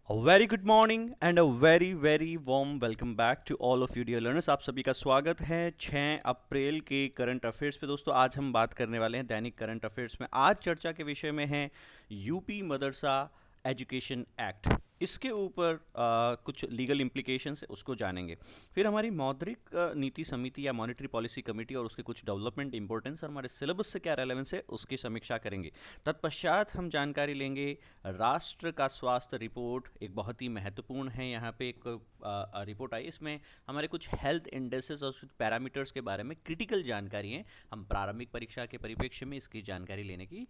A very good morning and a very very warm welcome back to all of you dear learners। आप सभी का स्वागत है 6 अप्रैल के करंट अफेयर्स पे। दोस्तों आज हम बात करने वाले हैं दैनिक करंट अफेयर्स में। आज चर्चा के विषय में है यूपी मदरसा एजुकेशन एक्ट। इसके ऊपर कुछ लीगल इम्प्लीकेशंस है, उसको जानेंगे। फिर हमारी मौद्रिक नीति समिति या मॉनेटरी पॉलिसी कमेटी और उसके कुछ डेवलपमेंट इंपॉर्टेंस और हमारे सिलेबस से क्या रेलेवेंस है उसकी समीक्षा करेंगे। तत्पश्चात हम जानकारी लेंगे राष्ट्र का स्वास्थ्य रिपोर्ट। एक बहुत ही महत्वपूर्ण है, यहाँ पे एक रिपोर्ट आई, इसमें हमारे कुछ हेल्थ इंडेक्सेस और कुछ पैरामीटर्स के बारे में क्रिटिकल जानकारी है। हम प्रारंभिक परीक्षा के परिप्रेक्ष्य में इसकी जानकारी लेने की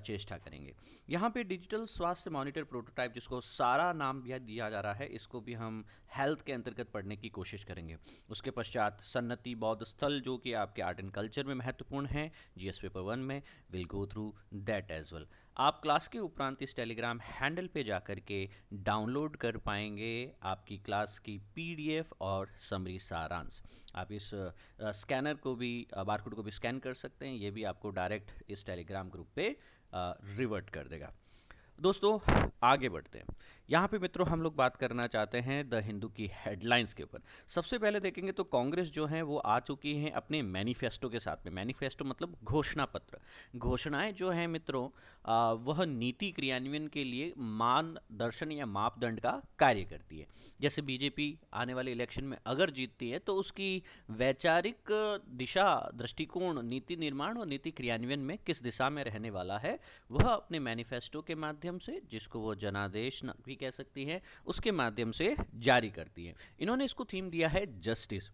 चेष्टा करेंगे। यहाँ पे डिजिटल स्वास्थ्य मॉनिटर प्रोटोटाइप, जिसको सारा नाम भी दिया जा रहा है, इसको भी हम हेल्थ के अंतर्गत पढ़ने की कोशिश करेंगे। उसके पश्चात सन्नति बौद्ध स्थल, जो कि आपके आर्ट एंड कल्चर में महत्वपूर्ण है, जीएस पेपर 1 में, will go through that as well. आप क्लास के उपरांत इस टेलीग्राम हैंडल पे जाकर के डाउनलोड कर पाएंगे आपकी क्लास की पीडीएफ और समरी सारांश। आप इस स्कैनर को भी, बारकोड को भी स्कैन कर सकते हैं। ये भी आपको डायरेक्ट इस टेलीग्राम ग्रुप पे रिवर्ट कर देगा। दोस्तों आगे बढ़ते हैं। यहाँ पे मित्रों हम लोग बात करना चाहते हैं द हिंदू की हेडलाइंस के ऊपर। सबसे पहले देखेंगे तो कांग्रेस जो है वो आ चुकी है अपने मैनिफेस्टो के साथ में। मैनिफेस्टो मतलब घोषणा पत्र। घोषणाएं जो है मित्रों वह नीति क्रियान्वयन के लिए मानदर्शन या मापदंड का कार्य करती है। जैसे बीजेपी आने वाले इलेक्शन में अगर जीतती है तो उसकी वैचारिक दिशा, दृष्टिकोण, नीति निर्माण और नीति क्रियान्वयन में किस दिशा में रहने वाला है, वह अपने मैनिफेस्टो के माध्यम से, जिसको वो जनादेश भी कह सकती है, उसके माध्यम से जारी करती है। इन्होंने इसको थीम दिया है जस्टिस।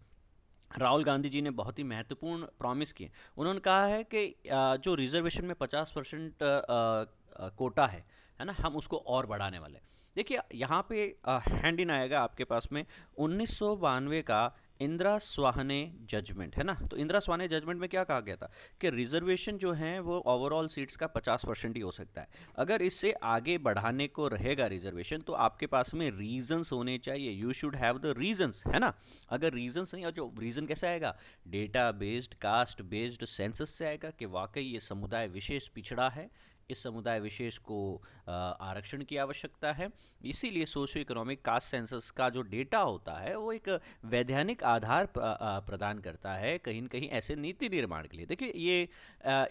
राहुल गांधी जी ने बहुत ही महत्वपूर्ण प्रॉमिस किए। उन्होंने कहा है कि जो रिजर्वेशन में 50% कोटा है ना, हम उसको और बढ़ाने वाले हैं। देखिए यहाँ पे हैंड इन आएगा आपके पास में 1992 का इंदिरा स्वाहने जजमेंट, है ना। तो इंदिरा स्वाहने जजमेंट में क्या कहा गया था कि रिजर्वेशन जो है वो ओवरऑल सीट्स का 50% ही हो सकता है। अगर इससे आगे बढ़ाने को रहेगा रिजर्वेशन तो आपके पास में रीजंस होने चाहिए। You should have the reasons, है ना। अगर रीजंस नहीं, और जो रीजन कैसे आएगा, data based, caste based census से आएगा कि वाकई ये समुदाय विशेष पिछड़ा है, इस समुदाय विशेष को आरक्षण की आवश्यकता है। इसीलिए सोशियो इकोनॉमिक कास्ट सेंसस का जो डेटा होता है वो एक वैधानिक आधार प्रदान करता है कहीं न कहीं ऐसे नीति निर्माण के लिए। देखिए ये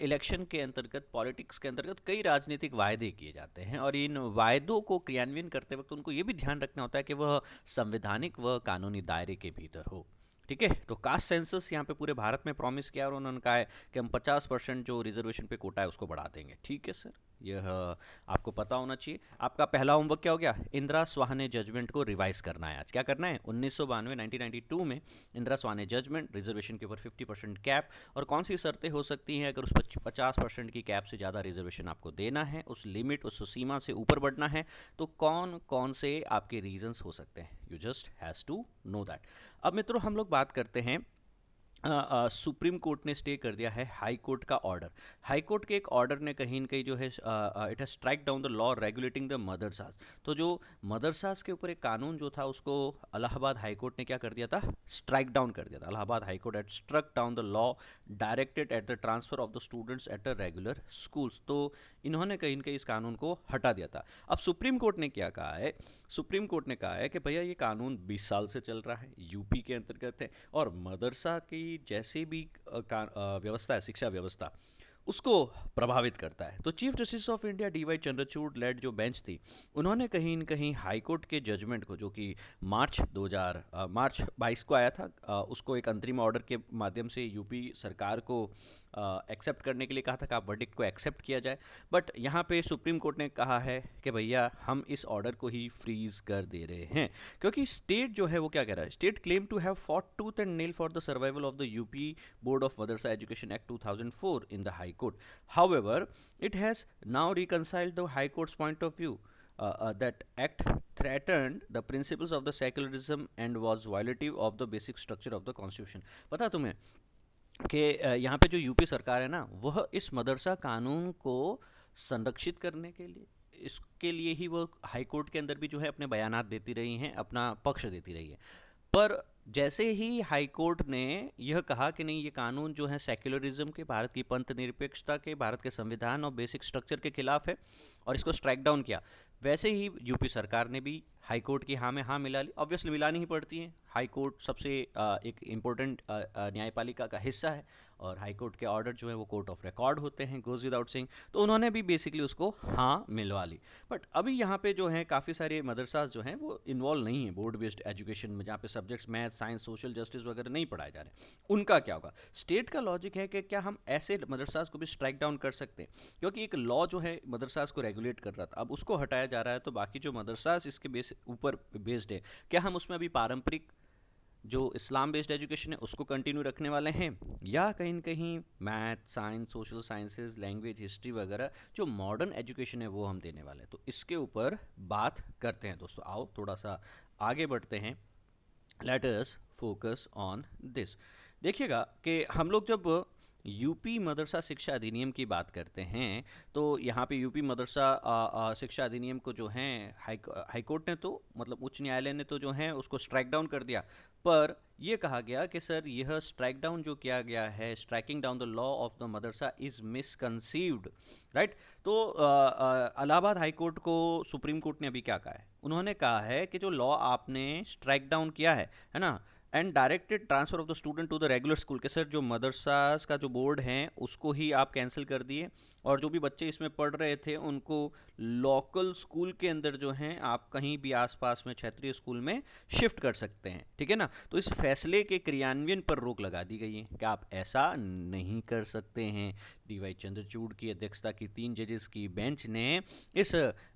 इलेक्शन के अंतर्गत, पॉलिटिक्स के अंतर्गत कई राजनीतिक वायदे किए जाते हैं और इन वायदों को क्रियान्वयन करते वक्त उनको ये भी ध्यान रखना होता है कि वह संवैधानिक व कानूनी दायरे के भीतर हो। ठीक है, तो कास्ट सेंसस यहाँ पे पूरे भारत में प्रॉमिस किया और उन्होंने कहा है कि हम 50% जो रिजर्वेशन पे कोटा है उसको बढ़ा देंगे। ठीक है सर, यह आपको पता होना चाहिए। आपका पहला होमवर्क क्या हो गया, इंदिरा स्वाहने जजमेंट को रिवाइज करना है। आज क्या करना है, 1992 में इंदिरा स्वाहने जजमेंट, रिजर्वेशन के ऊपर 50% कैप और कौन सी शर्तें हो सकती हैं अगर उस 50% की कैप से ज़्यादा रिजर्वेशन आपको देना है, उस लिमिट, उस सीमा से ऊपर बढ़ना है, तो कौन कौन से आपके रीजंस हो सकते हैं। You just has to know that. अब मित्रों हम लोग बात करते हैं, सुप्रीम कोर्ट ने स्टे कर दिया है हाई कोर्ट का ऑर्डर। हाई कोर्ट के एक ऑर्डर ने कहीं न कहीं जो है it has strike down the law regulating the madrasas. तो जो मदरसास के ऊपर एक कानून जो था उसको इलाहाबाद हाई कोर्ट ने क्या कर दिया था, स्ट्राइक डाउन कर दिया था। Allahabad high court had struck down the law directed at the transfer of the students at the regular schools. तो इन्होंने कहीं न कहीं इस कानून को हटा दिया था। अब सुप्रीम कोर्ट ने क्या कहा है, सुप्रीम कोर्ट ने कहा है कि भैया ये कानून 20 साल से चल रहा है, यूपी के अंतर्गत है और मदरसा की जैसे भी व्यवस्था है, शिक्षा व्यवस्था, उसको प्रभावित करता है। तो chief justice of India DY Chandrachud led जो बेंच थी, उन्होंने कहीं न कहीं हाई कोर्ट के जजमेंट को, जो कि मार्च 22 को आया था, उसको एक अंतरिम ऑर्डर के माध्यम से यूपी सरकार को एक्सेप्ट करने के लिए कहा था कि आप वर्डिक्ट को एक्सेप्ट किया जाए। बट यहाँ पे सुप्रीम कोर्ट ने कहा है कि भैया हम इस ऑर्डर को ही फ्रीज कर दे रहे हैं, क्योंकि स्टेट जो है वो क्या कह रहा है, state claim to have fought tooth and nail for the survival of the UP board of Madarsa education act 2004 in the High Court. However, it has now reconciled the High Court's point of view that act threatened the principles of the secularism and was violative of the basic structure of the constitution. पता तुम्हें कि यहाँ पे जो UP सरकार है ना, वह इस मदरसा कानून को संरक्षित करने के लिए, इसके लिए ही वो हाई कोर्ट के अंदर भी जो है अपने बयानात देती रही हैं, अपना पक्ष देती रही है। पर जैसे ही हाई कोर्ट ने यह कहा कि नहीं, ये कानून जो है सेक्युलरिज्म के, भारत की पंथ निरपेक्षता के, भारत के संविधान और बेसिक स्ट्रक्चर के खिलाफ है और इसको स्ट्राइक डाउन किया, वैसे ही यूपी सरकार ने भी हाई कोर्ट की हाँ में हाँ मिला ली। ऑब्वियसली मिलानी ही पड़ती है, हाई कोर्ट सबसे एक इम्पोर्टेंट न्यायपालिका का हिस्सा है, और हाई कोर्ट के ऑर्डर जो है वो कोर्ट ऑफ रिकॉर्ड होते हैं, गोज विदाउट सेइंग। तो उन्होंने भी बेसिकली उसको हाँ मिलवा ली। बट अभी यहाँ पे जो है काफ़ी सारे मदरसाज जो हैं वो इन्वॉल्व नहीं है बोर्ड बेस्ड एजुकेशन में, जहाँ पे subjects math, science, social justice वगैरह नहीं पढ़ाए जा रहे। उनका क्या होगा? स्टेट का लॉजिक है कि क्या हम ऐसे मदरसाज को भी स्ट्राइक डाउन कर सकते हैं, क्योंकि एक लॉ जो है मदरसाज को रेगुलेट कर रहा था, अब उसको हटाया जा रहा है। तो बाकी जो मदरसाज इसके बेस ऊपर बेस्ड है, क्या हम उसमें अभी पारंपरिक जो इस्लाम बेस्ड एजुकेशन है उसको कंटिन्यू रखने वाले हैं, या कहीं न कहीं math, science, social sciences, language, history वगैरह जो मॉडर्न एजुकेशन है वो हम देने वाले हैं? तो इसके ऊपर बात करते हैं दोस्तों। आओ थोड़ा सा आगे बढ़ते हैं, let us focus on this. देखिएगा कि हम लोग जब यूपी मदरसा शिक्षा अधिनियम की बात करते हैं, तो यहाँ पे यूपी मदरसा शिक्षा अधिनियम को जो है हाई कोर्ट ने तो मतलब उच्च न्यायालय ने तो जो है उसको स्ट्राइक डाउन कर दिया। पर यह कहा गया कि सर यह स्ट्राइक डाउन जो किया गया है, striking down the law of the madrasa is misconceived, right. तो इलाहाबाद हाई कोर्ट को सुप्रीम कोर्ट ने अभी क्या कहा है? उन्होंने कहा है कि जो लॉ आपने स्ट्राइक डाउन किया है ना, and directed transfer of the student to the regular school, के सर जो मदरसास का जो बोर्ड है उसको ही आप कैंसिल कर दिए, और जो भी बच्चे इसमें पढ़ रहे थे उनको लोकल स्कूल के अंदर जो हैं आप कहीं भी आसपास में क्षेत्रीय स्कूल में शिफ्ट कर सकते हैं, ठीक है ना। तो इस फैसले के क्रियान्वयन पर रोक लगा दी गई है कि आप ऐसा नहीं कर सकते हैं। डी वाई चंद्रचूड़ की अध्यक्षता की 3 जजेस की बेंच ने इस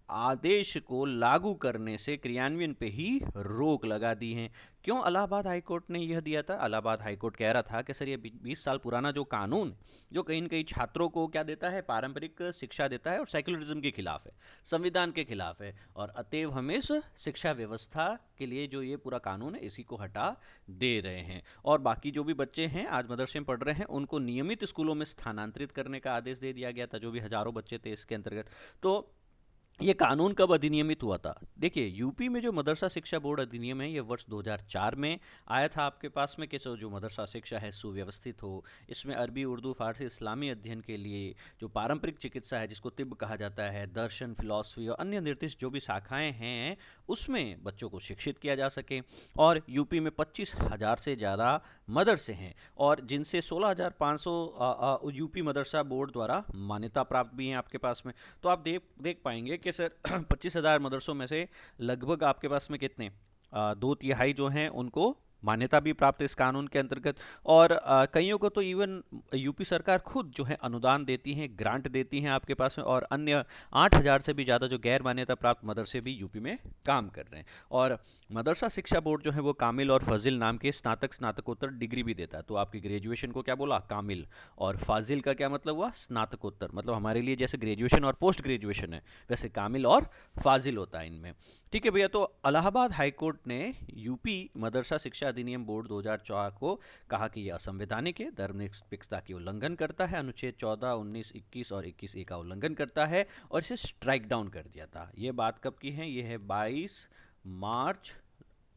आदेश को लागू करने से क्रियान्वयन पे ही रोक लगा दी है। क्यों इलाहाबाद हाई कोर्ट ने यह दिया था? इलाहाबाद हाई कोर्ट कह रहा था कि सर ये 20 साल पुराना जो कानून जो कहीं न कहीं छात्रों को क्या देता है, पारंपरिक शिक्षा देता है और सेक्युलरिज्म के खिलाफ है, संविधान के खिलाफ है, और अतएव हम इस शिक्षा व्यवस्था के लिए जो ये पूरा कानून है इसी को हटा दे रहे हैं। और बाकी जो भी बच्चे हैं आज मदरसे में पढ़ रहे हैं उनको नियमित स्कूलों में स्थानांतरित करने का आदेश दे दिया गया था, जो भी हजारों बच्चे थे इसके अंतर्गत। तो ये कानून कब अधिनियमित हुआ था? देखिए, यूपी में जो मदरसा शिक्षा बोर्ड अधिनियम है ये वर्ष 2004 में आया था आपके पास में, कि जो मदरसा शिक्षा है सुव्यवस्थित हो, इसमें अरबी, उर्दू, फारसी, इस्लामी अध्ययन के लिए जो पारंपरिक चिकित्सा है जिसको तिब्ब कहा जाता है, दर्शन, फिलॉसफी और अन्य निर्दिष्ट जो भी शाखाएं हैं उसमें बच्चों को शिक्षित किया जा सके। और यूपी में 25,000 से ज़्यादा मदरसे हैं, और जिनसे 16,500 यूपी मदरसा बोर्ड द्वारा मान्यता प्राप्त भी हैं आपके पास में। तो आप देख पाएंगे कि सर 25,000 मदरसों में से लगभग आपके पास में कितने 2/3 जो हैं उनको मान्यता भी प्राप्त है इस कानून के अंतर्गत, और कईयों को तो इवन यूपी सरकार खुद जो है अनुदान देती हैं, ग्रांट देती हैं आपके पास में, और अन्य 8,000 से भी ज़्यादा जो गैर मान्यता प्राप्त मदरसे भी यूपी में काम कर रहे हैं। और मदरसा शिक्षा बोर्ड जो है वो कामिल और फजिल नाम के स्नातकोत्तर डिग्री भी देता है। तो आपकी ग्रेजुएशन को क्या बोला? कामिल। और फाजिल का क्या मतलब हुआ? स्नातकोत्तर। मतलब हमारे लिए जैसे ग्रेजुएशन और पोस्ट ग्रेजुएशन है वैसे कामिल और फाजिल होता है इनमें, ठीक है भैया। तो इलाहाबाद हाई कोर्ट ने यूपी मदरसा शिक्षा अधिनियम बोर्ड 2004 को कहा कि यह असंवैधानिक है, धर्मनिरपेक्षता की उल्लंघन करता है, अनुच्छेद 14, 19, 21 और 21A का उल्लंघन करता है, और इसे स्ट्राइक डाउन कर दिया था। ये बात कब की है? ये है 22 मार्च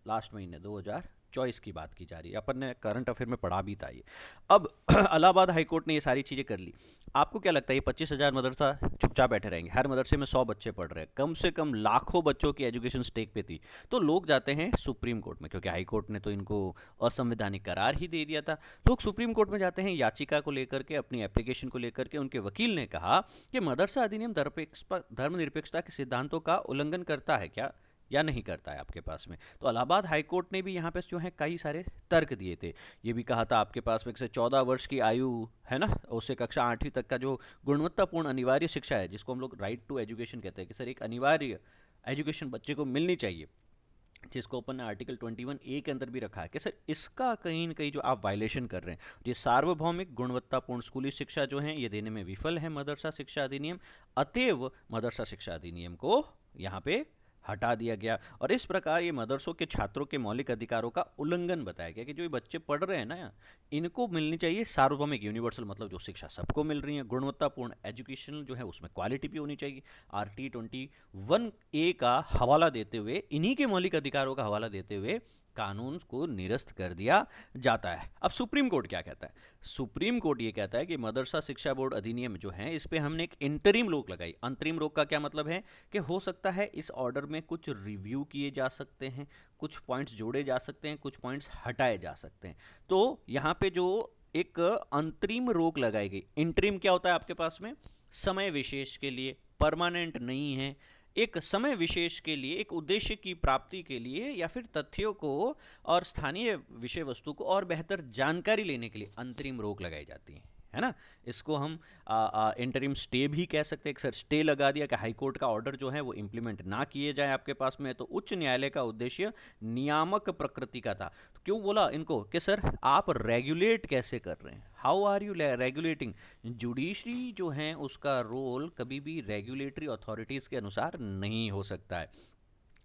लास्ट महीने 2024 की बात की जा रही है। अपन ने करंट अफेयर में पढ़ा भी था ये। अब इलाहाबाद हाई कोर्ट ने ये सारी चीज़ें कर ली। आपको क्या लगता है ये 25,000 मदरसा चुपचाप बैठे रहेंगे? हर मदरसे में 100 बच्चे पढ़ रहे हैं, कम से कम लाखों बच्चों की एजुकेशन स्टेक पे थी। तो लोग जाते हैं सुप्रीम कोर्ट में, क्योंकि हाई कोर्ट ने तो इनको असंवैधानिक करार ही दे दिया था। लोग सुप्रीम कोर्ट में जाते हैं याचिका को लेकर के, अपनी एप्लीकेशन को लेकर के। उनके वकील ने कहा कि मदरसा अधिनियम धर्मनिरपेक्षता के सिद्धांतों का उल्लंघन करता है क्या या नहीं करता है आपके पास में। तो इलाहाबाद हाई कोर्ट ने भी यहाँ पे जो है कई सारे तर्क दिए थे। ये भी कहा था आपके पास में से 14 वर्ष की आयु है ना, उससे कक्षा 8वीं तक का जो गुणवत्तापूर्ण अनिवार्य शिक्षा है, जिसको हम लोग राइट टू एजुकेशन कहते हैं, कि सर एक अनिवार्य एजुकेशन बच्चे को मिलनी चाहिए, जिसको अपन ने आर्टिकल 21A के अंदर भी रखा है, कि सर इसका कहीं न कहीं जो आप वायलेशन कर रहे हैं। ये सार्वभौमिक गुणवत्तापूर्ण स्कूली शिक्षा जो है ये देने में विफल है मदरसा शिक्षा अधिनियम, अतएव मदरसा शिक्षा अधिनियम को यहाँ पे हटा दिया गया। और इस प्रकार ये मदरसों के छात्रों के मौलिक अधिकारों का उल्लंघन बताया गया, कि जो ये बच्चे पढ़ रहे हैं ना, इनको मिलनी चाहिए सार्वभौमिक यूनिवर्सल, मतलब जो शिक्षा सबको मिल रही है, गुणवत्तापूर्ण एजुकेशन जो है उसमें क्वालिटी भी होनी चाहिए। RT 21A का हवाला देते हुए, इन्हीं के मौलिक अधिकारों का हवाला देते हुए कानून को निरस्त कर दिया जाता है। अब सुप्रीम कोर्ट क्या कहता है? सुप्रीम कोर्ट ये कहता है कि मदरसा शिक्षा बोर्ड अधिनियम जो है इस पे हमने एक इंटरिम रोक लगाई। अंतरिम रोक का क्या मतलब है कि हो सकता है इस ऑर्डर में कुछ रिव्यू किए जा सकते हैं, कुछ पॉइंट्स जोड़े जा सकते हैं, कुछ पॉइंट्स हटाए जा सकते हैं। तो यहाँ पे जो एक अंतरिम रोक लगाई गई, इंटरिम क्या होता है आपके पास में? समय विशेष के लिए, परमानेंट नहीं है, एक समय विशेष के लिए, एक उद्देश्य की प्राप्ति के लिए, या फिर तथ्यों को और स्थानीय विषय वस्तु को और बेहतर जानकारी लेने के लिए अंतरिम रोक लगाई जाती है ना। इसको हम इंटरिम स्टे भी कह सकते हैं। सर स्टे लगा दिया कि हाई कोर्ट का ऑर्डर जो है वो इम्प्लीमेंट ना किए जाए आपके पास में, तो उच्च न्यायालय का उद्देश्य नियामक प्रकृति का था। तो क्यों बोला इनको कि सर आप रेगुलेट कैसे कर रहे हैं, how are you regulating? Judiciary जो है उसका रोल कभी भी रेगुलेटरी अथॉरिटीज़ के अनुसार नहीं हो सकता है।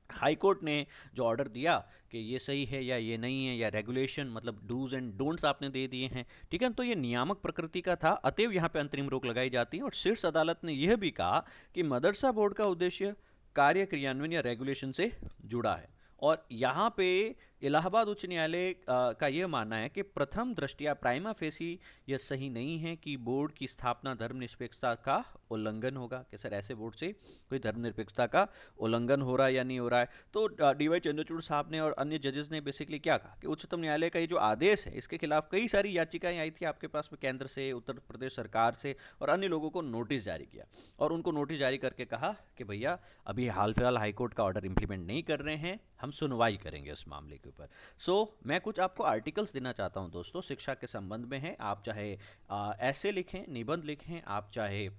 हाई कोर्ट ने जो ऑर्डर दिया कि ये सही है या ये नहीं है, या रेगुलेशन मतलब डूज एंड डोंट्स आपने दे दिए हैं, ठीक है, तो ये नियामक प्रकृति का था, अतएव यहाँ पे अंतरिम रोक लगाई जाती है। और शीर्ष अदालत ने यह भी कहा कि मदरसा बोर्ड का उद्देश्य कार्य क्रियान्वयन या रेगुलेशन से जुड़ा है। और यहाँ पे इलाहाबाद उच्च न्यायालय का यह मानना है कि प्रथम दृष्टया प्राइमा फेसी यह सही नहीं है कि बोर्ड की स्थापना धर्मनिरपेक्षता का उल्लंघन होगा, कि सर ऐसे बोर्ड से कोई धर्मनिरपेक्षता का उल्लंघन हो रहा है या नहीं हो रहा है। तो डी.वाई. चंद्रचूड़ साहब ने और अन्य जजेस ने बेसिकली क्या कहा कि उच्चतम न्यायालय का ये जो आदेश है इसके खिलाफ कई सारी याचिकाएं आई थी आपके पास में, केंद्र से, उत्तर प्रदेश सरकार से, और अन्य लोगों को नोटिस जारी किया, और उनको नोटिस जारी करके कहा कि भैया अभी हाल फिलहाल हाईकोर्ट का ऑर्डर इंप्लीमेंट नहीं कर रहे हैं, हम सुनवाई करेंगे उस मामले के ऊपर। मैं कुछ आपको आर्टिकल्स देना चाहता हूं दोस्तों, शिक्षा के संबंध में है। आप चाहे ऐसे लिखें, निबंध लिखें, आप चाहे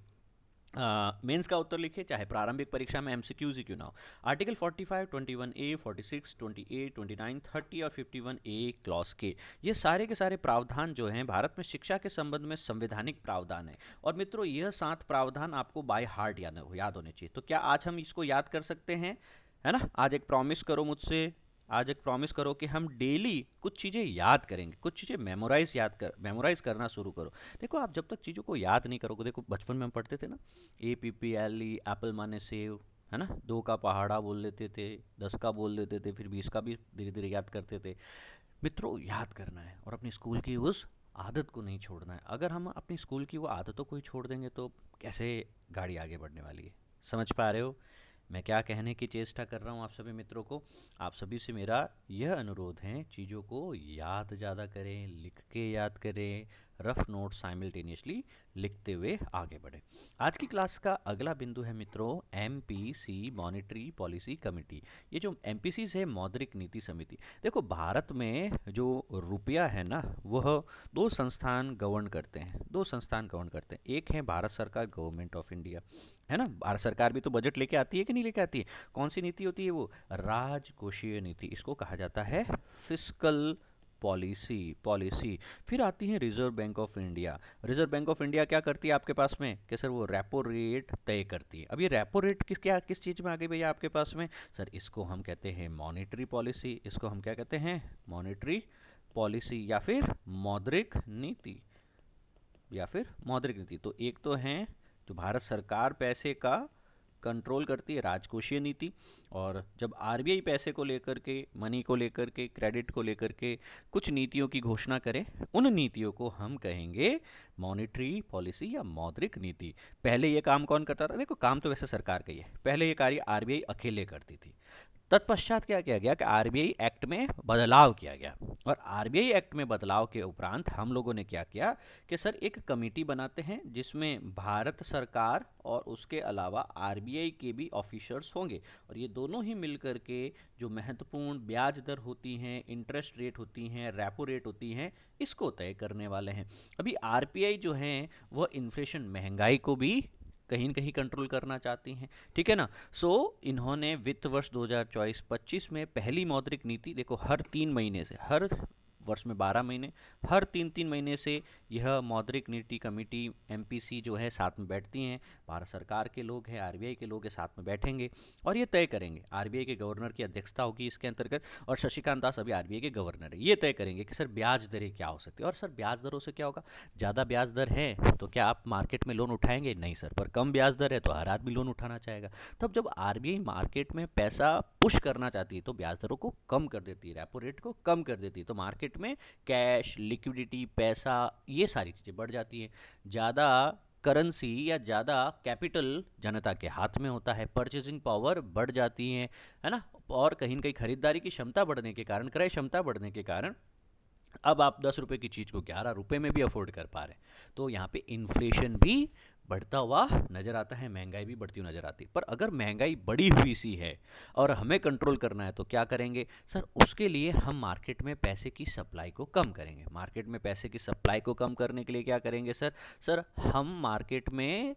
मेंस का उत्तर लिखे, चाहे प्रारंभिक परीक्षा में एमसीक्यूज ही क्यों ना हो। आर्टिकल 45, 21A, 46, 28, 29, 30 और 51A क्लॉज के, ये सारे के सारे प्रावधान जो हैं भारत में शिक्षा के संबंध में संवैधानिक प्रावधान है। और मित्रों यह 7 प्रावधान आपको बाय हार्ट याद होने चाहिए। तो क्या आज हम इसको याद कर सकते हैं, है ना? आज एक प्रॉमिस करो मुझसे, आज एक प्रॉमिस करो कि हम डेली कुछ चीज़ें याद करेंगे, कुछ चीज़ें मेमोराइज करना शुरू करो। देखो आप जब तक चीज़ों को याद नहीं करोगे, देखो बचपन में हम पढ़ते थे ना, APPLE, एप्पल माने सेव, है ना, 2 का पहाड़ा बोल लेते थे, 10 का बोल लेते थे, फिर 20 का भी धीरे धीरे याद करते थे। मित्रों याद करना है और अपनी स्कूल की उस आदत को नहीं छोड़ना है। अगर हम अपनी स्कूल की वो आदतों को ही छोड़ देंगे तो कैसे गाड़ी आगे बढ़ने वाली है? समझ पा रहे हो मैं क्या कहने की चेष्टा कर रहा हूँ आप सभी मित्रों को? आप सभी से मेरा यह अनुरोध है, चीज़ों को याद ज़्यादा करें, लिख के याद करें, रफ नोट साइमल्टेनियसली लिखते हुए आगे बढ़ें। आज की क्लास का अगला बिंदु है मित्रों MPC मॉनेटरी पॉलिसी कमेटी। ये जो MPCs है, मौद्रिक नीति समिति। देखो भारत में जो रुपया है ना, वह 2 संस्थान गवर्न करते हैं। एक है भारत सरकार, गवर्नमेंट ऑफ इंडिया, है ना। भारत सरकार भी तो बजट लेके आती है कि नहीं लेके आती है? कौन सी नीति होती है वो? राजकोषीय नीति, इसको कहा जाता है फिस्कल पॉलिसी। फिर आती है reserve bank of India. Reserve bank of India क्या करती है आपके पास में? कि सर वो रेपो रेट तय करती है। अब ये रेपो रेट किस चीज़ में आ गई भैया आपके पास में? सर इसको हम कहते हैं मॉनेटरी पॉलिसी, इसको हम क्या कहते हैं? मॉनेटरी पॉलिसी या फिर मौद्रिक नीति, तो एक तो है जो भारत सरकार पैसे का कंट्रोल करती है, राजकोषीय नीति, और जब RBI पैसे को लेकर के, मनी को लेकर के, क्रेडिट को लेकर के कुछ नीतियों की घोषणा करे, उन नीतियों को हम कहेंगे मॉनेटरी पॉलिसी या मौद्रिक नीति। पहले ये काम कौन करता था? देखो काम तो वैसे सरकार का ही है, पहले ये कार्य RBI अकेले करती थी। तत्पश्चात क्या किया गया कि RBI एक्ट में बदलाव किया गया, और RBI एक्ट में बदलाव के उपरांत हम लोगों ने क्या किया कि सर एक कमेटी बनाते हैं जिसमें भारत सरकार और उसके अलावा RBI के भी ऑफिसर्स होंगे, और ये दोनों ही मिलकर के जो महत्वपूर्ण ब्याज दर होती हैं, इंटरेस्ट रेट होती हैं, रेपो रेट होती हैं, इसको तय करने वाले हैं। अभी RBI जो है वह इन्फ्लेशन, महंगाई को भी कहीं न कहीं कंट्रोल करना चाहती हैं, ठीक है ना। इन्होंने वित्त वर्ष 2024-25 में पहली मौद्रिक नीति, देखो हर 3 महीने से, हर वर्ष में 12 महीने, हर 3-3 महीने से यह मौद्रिक नीति कमेटी एमपीसी जो है साथ में बैठती हैं। भारत सरकार के लोग हैं, आरबीआई के लोग हैं, साथ में बैठेंगे और ये तय करेंगे। आरबीआई के गवर्नर की अध्यक्षता होगी इसके अंतर्गत, और शशिकांत दास अभी आरबीआई के गवर्नर है। ये तय करेंगे कि सर ब्याज दरें क्या हो सकती है, और सर ब्याज दरों से क्या होगा, ज़्यादा ब्याज दर है तो क्या आप मार्केट में लोन उठाएंगे, नहीं सर, पर कम ब्याज दर है तो हर आदमी लोन उठाना चाहेगा। तब जब आरबीआई मार्केट में पैसा पुश करना चाहती है तो ब्याज दरों को कम कर देती है, रेपो रेट को कम कर देती है, तो मार्केट में कैश, लिक्विडिटी, पैसा, ये सारी चीज़ें बढ़ जाती हैं। ज़्यादा करेंसी या ज़्यादा कैपिटल जनता के हाथ में होता है, परचेजिंग पावर बढ़ जाती है ना, और कहीं ना कहीं खरीदारी की क्षमता बढ़ने के कारण, क्रय क्षमता बढ़ने के कारण अब आप 10 रुपए की चीज़ को 11 रुपए में भी अफोर्ड कर पा रहे हैं। तो यहाँ पे इन्फ्लेशन भी बढ़ता हुआ नज़र आता है, महंगाई भी बढ़ती हुई नज़र आती है। पर अगर महंगाई बढ़ी हुई सी है और हमें कंट्रोल करना है तो क्या करेंगे सर, उसके लिए हम मार्केट में पैसे की सप्लाई को कम करेंगे। मार्केट में पैसे की सप्लाई को कम करने के लिए क्या करेंगे सर, हम मार्केट में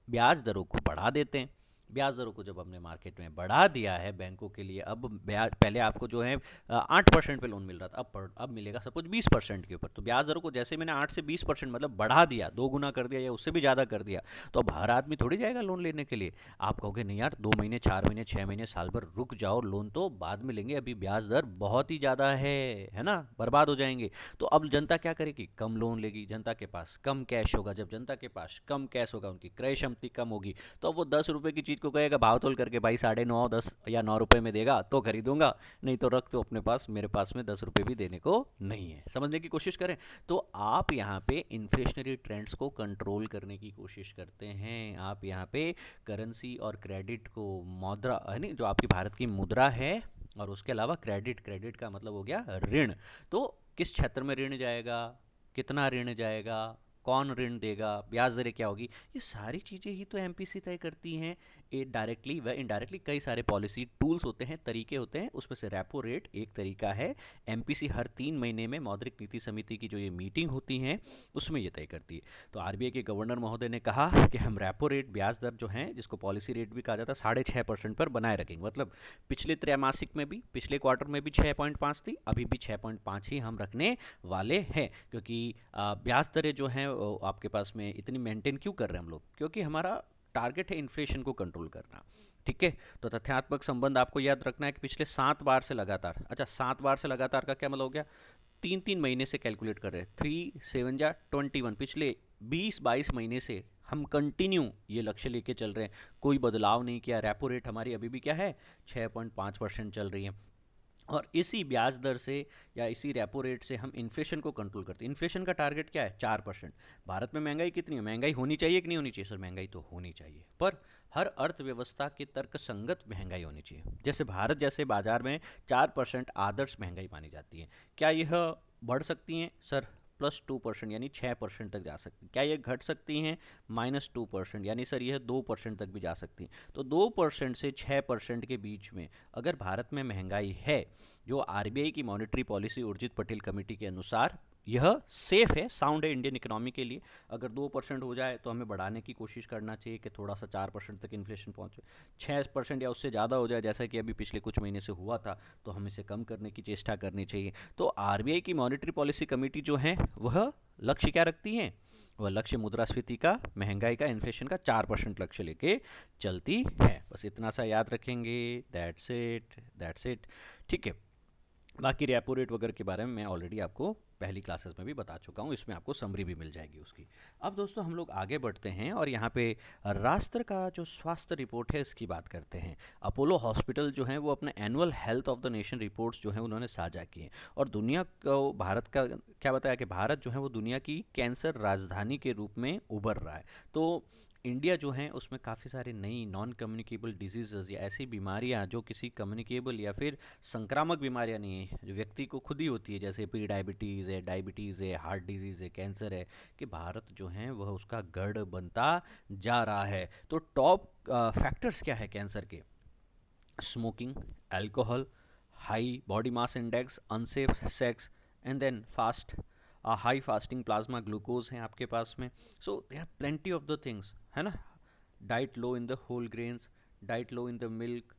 ब्याज दरों को बढ़ा देते हैं। ब्याज दरों को जब हमने मार्केट में बढ़ा दिया है बैंकों के लिए, अब ब्याज पहले आपको जो है 8% पे लोन मिल रहा था, अब मिलेगा सपोज 20% के ऊपर। तो ब्याज दरों को जैसे मैंने 8 से 20% मतलब बढ़ा दिया, 2 गुना कर दिया या उससे भी ज़्यादा कर दिया, तो अब हर आदमी थोड़ी जाएगा लोन लेने के लिए। आप कहोगे नहीं यार, 2 महीने, 4 महीने, 6 महीने, साल भर रुक जाओ, लोन तो बाद में लेंगे, अभी ब्याज दर बहुत ही ज़्यादा है ना, बर्बाद हो जाएंगे। तो अब जनता क्या करेगी, कम लोन लेगी, जनता के पास कम कैश होगा। जब जनता के पास कम कैश होगा, उनकी क्रय क्षमता कम होगी, तो अब वो 10 रुपए की चीज़ को कहेगा भाव तोल करके भाई 9.5, 10 या 9 रुपए में देगा तो खरीदूंगा, नहीं तो रख तो अपने पास, मेरे पास में 10 रुपए भी देने को नहीं है। समझने की कोशिश करें तो आप यहाँ पे इन्फ्लेशनरी ट्रेंड्स को कंट्रोल करने की कोशिश करते हैं। आप यहाँ पे करेंसी और क्रेडिट को, मुद्रा है नहीं, जो आपकी भारत की मुद्रा है, और उसके अलावा क्रेडिट, क्रेडिट का मतलब हो गया ऋण। तो किस क्षेत्र में ऋण जाएगा, कितना ऋण जाएगा, कौन ऋण देगा, ब्याज दरें क्या होगी, ये सारी चीज़ें ही तो एमपीसी तय करती हैं। ये डायरेक्टली व इनडायरेक्टली कई सारे पॉलिसी टूल्स होते हैं, तरीके होते हैं, उसमें से रेपो रेट एक तरीका है। एमपीसी हर 3 महीने में मौद्रिक नीति समिति की जो ये मीटिंग होती है उसमें ये तय करती है। तो आरबीआई के गवर्नर महोदय ने कहा कि हम रेपो रेट, ब्याज दर जो है, जिसको पॉलिसी रेट भी कहा जाता है, 6.5% पर बनाए रखेंगे। मतलब पिछले त्रैमासिक में भी, पिछले क्वार्टर में भी 6.5 थी, अभी भी 6.5 ही हम रखने वाले हैं। क्योंकि ब्याज दरें जो हैं आपके पास में इतनी मेंटेन क्यों कर रहे हैं हम लोग, क्योंकि हमारा टारगेट है इन्फ्लेशन को कंट्रोल करना। ठीक है, तो तथ्यात्मक संबंध आपको याद रखना है कि पिछले 7 बार से लगातार, अच्छा 7 बार से लगातार का क्या मतलब हो गया, 3-3 महीने से कैलकुलेट कर रहे हैं, 3 7 जा 21, पिछले 20-22 महीने से हम कंटिन्यू ये लक्ष्य लेके चल रहे हैं, कोई बदलाव नहीं किया। रेपो रेट हमारी अभी भी क्या है, 6.5% चल रही है, और इसी ब्याज दर से या इसी रेपो रेट से हम इन्फ्लेशन को कंट्रोल करते हैं। इन्फ्लेशन का टारगेट क्या है, 4%। भारत में महंगाई कितनी है, महंगाई होनी चाहिए कि नहीं होनी चाहिए सर, महंगाई तो होनी चाहिए, पर हर अर्थव्यवस्था के तर्क संगत महंगाई होनी चाहिए। जैसे भारत जैसे बाजार में 4% आदर्श महंगाई मानी जाती है, क्या यह बढ़ सकती हैं सर, +2% यानी 6% तक जा सकती, क्या ये घट सकती हैं, -2% यानी सर यह 2% तक भी जा सकती हैं। तो 2% से 6% के बीच में अगर भारत में महंगाई है, जो आरबीआई की monetary policy Urjit Patel committee के अनुसार यह सेफ है, साउंड है इंडियन इकोनॉमी के लिए। अगर 2% हो जाए तो हमें बढ़ाने की कोशिश करना चाहिए कि थोड़ा सा 4% तक इन्फ्लेशन पहुंचे। 6% या उससे ज़्यादा हो जाए, जैसा कि अभी पिछले कुछ महीने से हुआ था, तो हमें इसे कम करने की चेष्टा करनी चाहिए। तो आरबीआई की मॉनेटरी पॉलिसी कमेटी जो है वह लक्ष्य क्या रखती है, वह लक्ष्य मुद्रास्फीति का, महंगाई का, इन्फ्लेशन का 4% लक्ष्य लेके चलती है। बस इतना सा याद रखेंगे, दैट्स इट, दैट्स इट। ठीक है, बाकी रेपो रेट वगैरह के बारे में मैं ऑलरेडी आपको पहली क्लासेस में भी बता चुका हूँ, इसमें आपको समरी भी मिल जाएगी उसकी। अब दोस्तों हम लोग आगे बढ़ते हैं और यहाँ पे राष्ट्र का जो स्वास्थ्य रिपोर्ट है इसकी बात करते हैं। अपोलो हॉस्पिटल जो है वो अपने annual health of the nation reports जो हैं उन्होंने साझा किए, और दुनिया को, भारत का क्या बताया कि भारत जो है वो दुनिया की कैंसर राजधानी के रूप में उभर रहा है। तो इंडिया जो है उसमें काफ़ी सारे नई नॉन कम्युनिकेबल डिजीज़ या ऐसी बीमारियां जो किसी कम्युनिकेबल या फिर संक्रामक बीमारियां नहीं है, जो व्यक्ति को खुद ही होती है, जैसे प्री डायबिटीज़ है, हार्ट डिजीज़ है, कैंसर है, कि भारत जो है वह उसका गढ़ बनता जा रहा है। तो टॉप फैक्टर्स क्या है कैंसर के, smoking, alcohol, high body mass index, unsafe sex, and then fast, high fasting plasma glucose हैं आपके पास में। So there are plenty of the things, है ना। Diet low in the whole grains, diet low in the milk,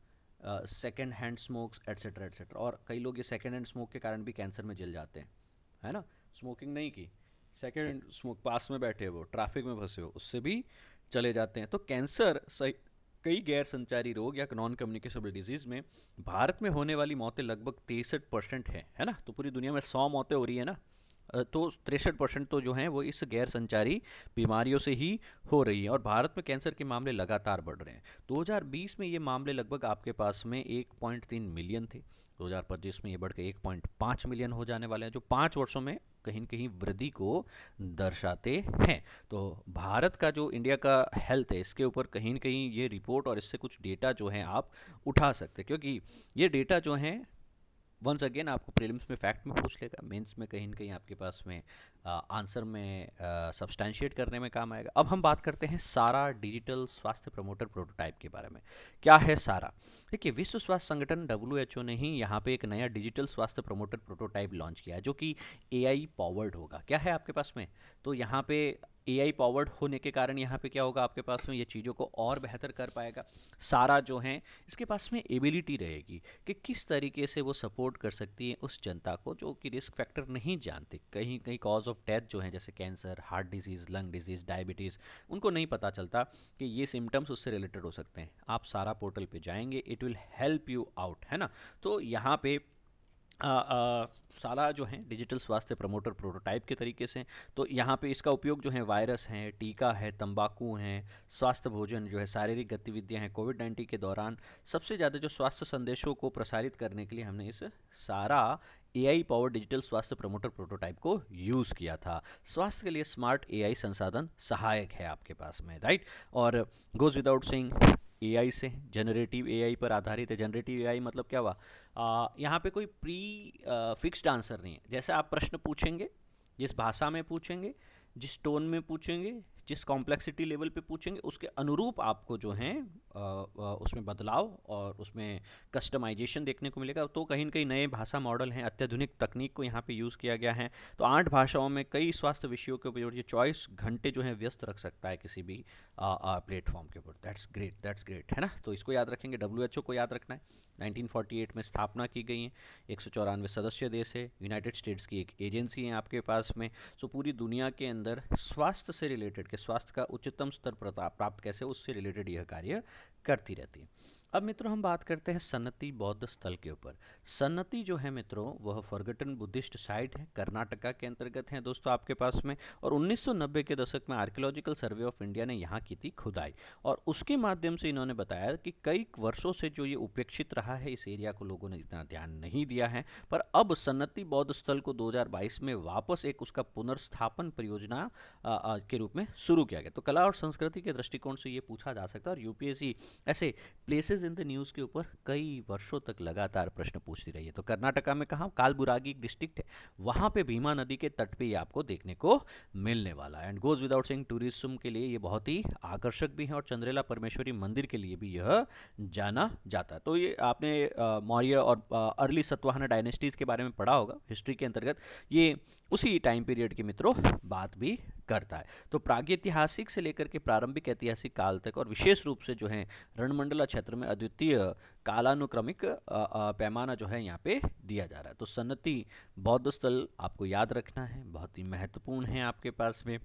second hand smokes, etcetera etcetera. और कई लोग ये सेकेंड हैंड स्मोक के कारण भी कैंसर में जल जाते हैं, है ना, स्मोकिंग नहीं की, सेकेंड स्मोक पास में बैठे हो, ट्रैफिक में फंसे हो, उससे भी चले जाते हैं। तो कैंसर सही कई गैर संचारी रोग या नॉन कम्युनिकेबल डिजीज में भारत में होने वाली मौतें लगभग 63% है ना। तो पूरी दुनिया में 100 मौतें हो रही है ना, तो 63% तो जो हैं वो इस गैर संचारी बीमारियों से ही हो रही है। और भारत में कैंसर के मामले लगातार बढ़ रहे हैं। 2020 में ये मामले लगभग आपके पास में 1.3 मिलियन थे, 2025 में ये बढ़ के 1.5 मिलियन हो जाने वाले हैं, जो 5 वर्षों में कहीं न कहीं वृद्धि को दर्शाते हैं। तो भारत का जो इंडिया का हेल्थ है, इसके ऊपर कहीं न कहीं ये रिपोर्ट और इससे कुछ डेटा जो हैं आप उठा सकते हैं, क्योंकि ये डेटा जो हैं वंस अगेन आपको प्रीलिम्स में फैक्ट में पूछ लेगा, मेंस में कहीं न कहीं आपके पास में आंसर में सब्सटैंशिएट करने में काम आएगा। अब हम बात करते हैं सारा डिजिटल स्वास्थ्य प्रमोटर प्रोटोटाइप के बारे में। क्या है सारा? देखिए, विश्व स्वास्थ्य संगठन WHO ने ही यहाँ पे एक नया डिजिटल स्वास्थ्य प्रमोटर प्रोटोटाइप लॉन्च किया है, जो कि AI पावर्ड होगा। क्या है आपके पास में? तो यहाँ पे AI पावर्ड होने के कारण यहाँ पे क्या होगा, आपके पास में ये चीज़ों को और बेहतर कर पाएगा। सारा जो है इसके पास में एबिलिटी रहेगी कि किस तरीके से वो सपोर्ट कर सकती है उस जनता को जो कि रिस्क फैक्टर नहीं जानते, कहीं कहीं कॉज ऑफ डेथ जो है जैसे cancer, heart disease, lung disease, diabetes, उनको नहीं पता चलता कि ये सिम्टम्स उससे रिलेटेड हो सकते हैं। आप सारा पोर्टल पे जाएंगे, it will help you out, है ना। तो यहाँ पे सारा जो है डिजिटल स्वास्थ्य प्रमोटर प्रोटोटाइप के तरीके से, तो यहाँ पे इसका उपयोग जो है वायरस हैं, टीका है, तंबाकू हैं, स्वास्थ्य भोजन जो है, शारीरिक गतिविधियाँ हैं, कोविड-19 के दौरान सबसे ज़्यादा जो स्वास्थ्य संदेशों को प्रसारित करने के लिए हमने इस सारा AI पावर डिजिटल स्वास्थ्य प्रमोटर प्रोटोटाइप को यूज़ किया था। स्वास्थ्य के लिए स्मार्ट AI संसाधन सहायक है आपके पास में, राइट। और गोज़ विदाउट सेइंग AI से जनरेटिव AI पर आधारित है। जनरेटिव AI मतलब क्या हुआ, यहाँ पे कोई प्री फिक्स्ड आंसर नहीं है। जैसे आप प्रश्न पूछेंगे, जिस भाषा में पूछेंगे, जिस टोन में पूछेंगे, जिस कॉम्प्लेक्सिटी लेवल पे पूछेंगे, उसके अनुरूप आपको जो है उसमें बदलाव और उसमें कस्टमाइजेशन देखने को मिलेगा। तो कहीं न कहीं नए भाषा मॉडल हैं, अत्याधुनिक तकनीक को यहाँ पे यूज़ किया गया है। तो 8 भाषाओं में कई स्वास्थ्य विषयों के ऊपर ये 24 घंटे जो है व्यस्त रख सकता है किसी भी प्लेटफॉर्म के ऊपर। दैट्स ग्रेट, है ना। तो इसको याद रखेंगे, WHO को याद रखना है। 1948 में स्थापना की गई है, 194 सदस्य देश है, यूनाइटेड स्टेट्स की एक एजेंसी है आपके पास में। सो पूरी दुनिया के अंदर स्वास्थ्य से रिलेटेड के स्वास्थ्य का उच्चतम स्तर प्राप्त कैसे, उससे रिलेटेड यह कार्य करती रहती है। अब मित्रों हम बात करते हैं सन्नति बौद्ध स्थल के ऊपर। सन्नति जो है मित्रों वह फॉरगटन बुद्धिस्ट साइट है, कर्नाटका के अंतर्गत है दोस्तों आपके पास में। और 1990 के दशक में आर्कियोलॉजिकल सर्वे ऑफ इंडिया ने यहाँ की थी खुदाई, और उसके माध्यम से इन्होंने बताया कि कई वर्षों से जो ये उपेक्षित रहा है, इस एरिया को लोगों ने इतना ध्यान नहीं दिया है। पर अब सन्नति बौद्ध स्थल को 2022 में वापस एक उसका पुनर्स्थापन परियोजना के रूप में शुरू किया गया। तो कला और संस्कृति के दृष्टिकोण से ये पूछा जा सकता है, और यूपीएससी ऐसे प्लेसेस इन द न्यूज़ के ऊपर कई वर्षों तक लगातार प्रश्न पूछती रही है। तो कर्नाटका में कहाँ, कालबुरागी डिस्ट्रिक्ट है, वहाँ पे भीमा नदी के तट पे ये आपको देखने को मिलने वाला है। And goes without saying tourism के लिए ये बहुत ही आकर्षक भी है, और चंद्रेला परमेश्वरी मंदिर के लिए भी यह जाना जाता है। तो ये आपने मौर्य और अर्ली सतवाहना डायनेस्टीज़ के बारे में पढ़ा होगा हिस्ट्री के अंतर्गत, ये उसी टाइम पीरियड के मित्रों बात भी करता है। तो प्रागैतिहासिक से लेकर के प्रारंभिक ऐतिहासिक काल तक, और विशेष रूप से जो है रणमंडला क्षेत्र में अद्वितीय कालानुक्रमिक पैमाना जो है यहाँ पे दिया जा रहा है। तो सन्नति बौद्ध स्थल आपको याद रखना है, बहुत ही महत्वपूर्ण है आपके पास में।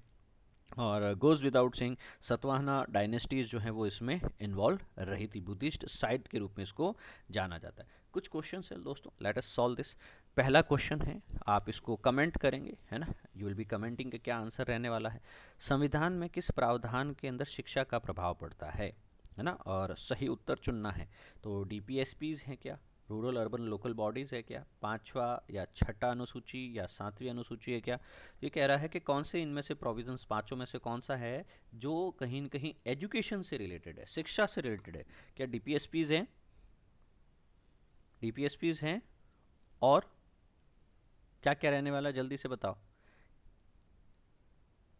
और goes without saying Satavahana dynasties जो है वो इसमें इन्वॉल्व रही थी, बुद्धिस्ट साइट के रूप में इसको जाना जाता है। कुछ क्वेश्चन है दोस्तों, लेट अस सॉल्व दिस। पहला क्वेश्चन है, आप इसको कमेंट करेंगे, है ना, यू विल बी कमेंटिंग, क्या आंसर रहने वाला है। संविधान में किस प्रावधान के अंदर शिक्षा का प्रभाव पड़ता है ना, और सही उत्तर चुनना है। तो DPSPs हैं क्या, रूरल अर्बन लोकल बॉडीज़ है क्या, 5वां या 6ठा अनुसूची या 7वीं अनुसूची है क्या। ये कह रहा है कि कौन से इनमें से प्रोविजंस, पांचों में से कौन सा है जो कहीं न कहीं एजुकेशन से रिलेटेड है, शिक्षा से रिलेटेड है। क्या DPSPs हैं, DPSPs हैं, और क्या क्या रहने वाला, जल्दी से बताओ।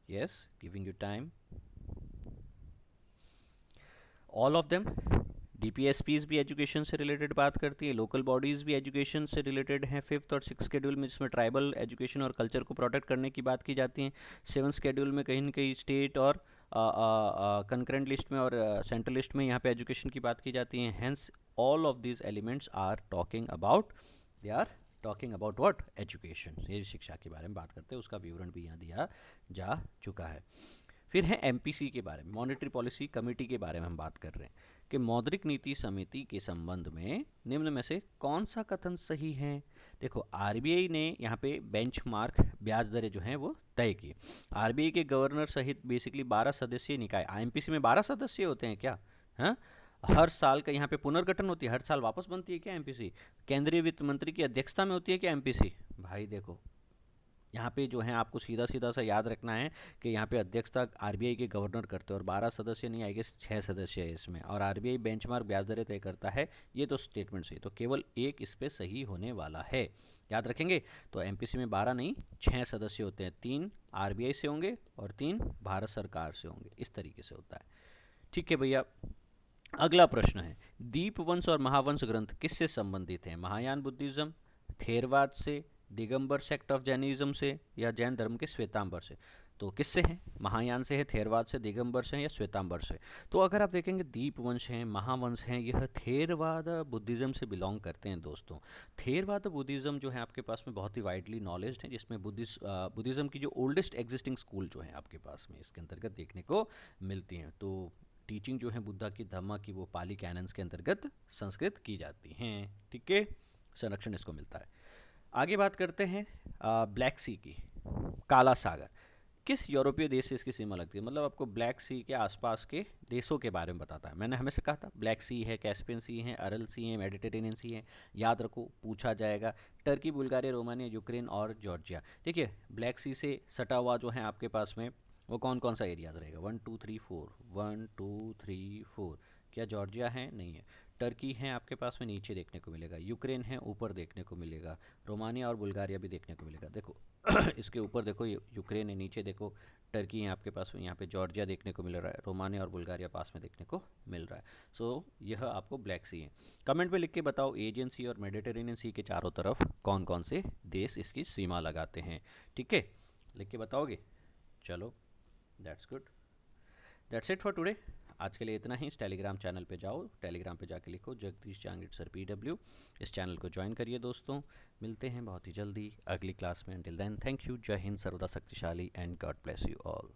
Yes, giving you time. All of them. DPSPs भी एजुकेशन से रिलेटेड बात करती है, लोकल बॉडीज़ भी एजुकेशन से रिलेटेड हैं। 5th और 6th शेड्यूल में जिसमें ट्राइबल एजुकेशन और कल्चर को प्रोटेक्ट करने की बात की जाती है। 7th शेड्यूल में कहीं न कहीं स्टेट और कंकरेंट लिस्ट में और सेंट्रल लिस्ट में यहाँ पे एजुकेशन की बात की जाती है। Hence all of these elements are talking about, they are talking about what, education, ये शिक्षा के बारे में बात करते हैं, उसका विवरण भी यहाँ दिया जा चुका है। फिर है एमपीसी के बारे में, मॉनेटरी पॉलिसी कमेटी के बारे में हम बात कर रहे हैं कि मौद्रिक नीति समिति के संबंध में निम्न में से कौन सा कथन सही है। देखो, आरबीआई ने यहाँ पे बेंचमार्क ब्याज दरें जो हैं वो तय की। आरबीआई के गवर्नर सहित बेसिकली 12 सदस्यीय निकाय, आईएमपीसी में 12 सदस्य होते हैं क्या? हाँ, हर साल का यहाँ पे पुनर्गठन होती है, हर साल वापस बनती है क्या एमपीसी? केंद्रीय वित्त मंत्री की अध्यक्षता में होती है क्या एमपीसी? भाई देखो, यहाँ पे जो है आपको सीधा सीधा सा याद रखना है कि यहाँ पे अध्यक्षता आरबीआई के गवर्नर करते हैं और 12 सदस्य नहीं, आई गेस 6 सदस्य है इसमें, और आरबीआई बेंचमार्क ब्याज दरें तय करता है। ये तो स्टेटमेंट सही, तो केवल एक इस पे सही होने वाला है, याद रखेंगे। तो एमपीसी में 12 नहीं 6 सदस्य होते हैं, 3 आरबीआई से होंगे और 3 भारत सरकार से होंगे, इस तरीके से होता है। ठीक है भैया, अगला प्रश्न है, दीपवंश और महावंश ग्रंथ किससे संबंधित हैं? महायान बुद्धिज्म, थेरवाद से, दिगंबर सेक्ट ऑफ जैनिज्म से, या जैन धर्म के श्वेतांबर से? तो किससे हैं? महायान से है, थेरवाद से, दिगंबर से है, या श्वेतांबर से? तो अगर आप देखेंगे दीपवंश हैं, महावंश हैं, यह थेरवाद बुद्धिज्म से बिलोंग करते हैं दोस्तों। थेरवाद बुद्धिज्म जो है आपके पास में बहुत ही वाइडली नॉलेज है, जिसमें बुद्धिज्म की जो ओल्डेस्ट एग्जिस्टिंग स्कूल जो है आपके पास में इसके अंतर्गत देखने को मिलती हैं। तो टीचिंग जो है बुद्धा की, धम्मा की, वो पाली कैनन्स के अंतर्गत संस्कृत की जाती हैं। ठीक है, संरक्षण इसको मिलता है। आगे बात करते हैं ब्लैक सी की, काला सागर किस यूरोपीय देश से इसकी सीमा लगती है? मतलब आपको ब्लैक सी के आसपास के देशों के बारे में बताता है। मैंने हमेशा कहा था ब्लैक सी है, कैस्पियन सी है, अरल सी है, मेडिटेरेनियन सी है, याद रखो, पूछा जाएगा। टर्की, बुल्गारिया, रोमानिया, यूक्रेन और जॉर्जिया। देखिए, ब्लैक सी से सटा हुआ जो है आपके पास में वो कौन कौन सा एरियाज रहेगा? 1 2 3 4, 1 2 3 4। क्या जॉर्जिया है? नहीं है। टर्की है आपके पास में, नीचे देखने को मिलेगा। यूक्रेन है, ऊपर देखने को मिलेगा। रोमानिया और बुल्गारिया भी देखने को मिलेगा। देखो इसके ऊपर देखो यूक्रेन है, नीचे देखो टर्की है आपके पास में, यहाँ पे जॉर्जिया देखने को मिल रहा है, रोमानिया और बुल्गारिया पास में देखने को मिल रहा है। सो यह आपको ब्लैक सी है। कमेंट में लिख के बताओ एजियन सी और मेडिटेरेनियन सी के चारों तरफ कौन कौन से देश इसकी सीमा लगाते हैं। ठीक है, लिख के बताओगे? चलो, that's good, that's it for today. आज के लिए इतना ही। इस टेलीग्राम चैनल पे जाओ, टेलीग्राम पे जाके लिखो जगदीश जांगिड सर PW, इस चैनल को ज्वाइन करिए दोस्तों। मिलते हैं बहुत ही जल्दी अगली क्लास में। अंटिल देन, थैंक यू, जय हिंद, सर्वदा शक्तिशाली, and God bless you all.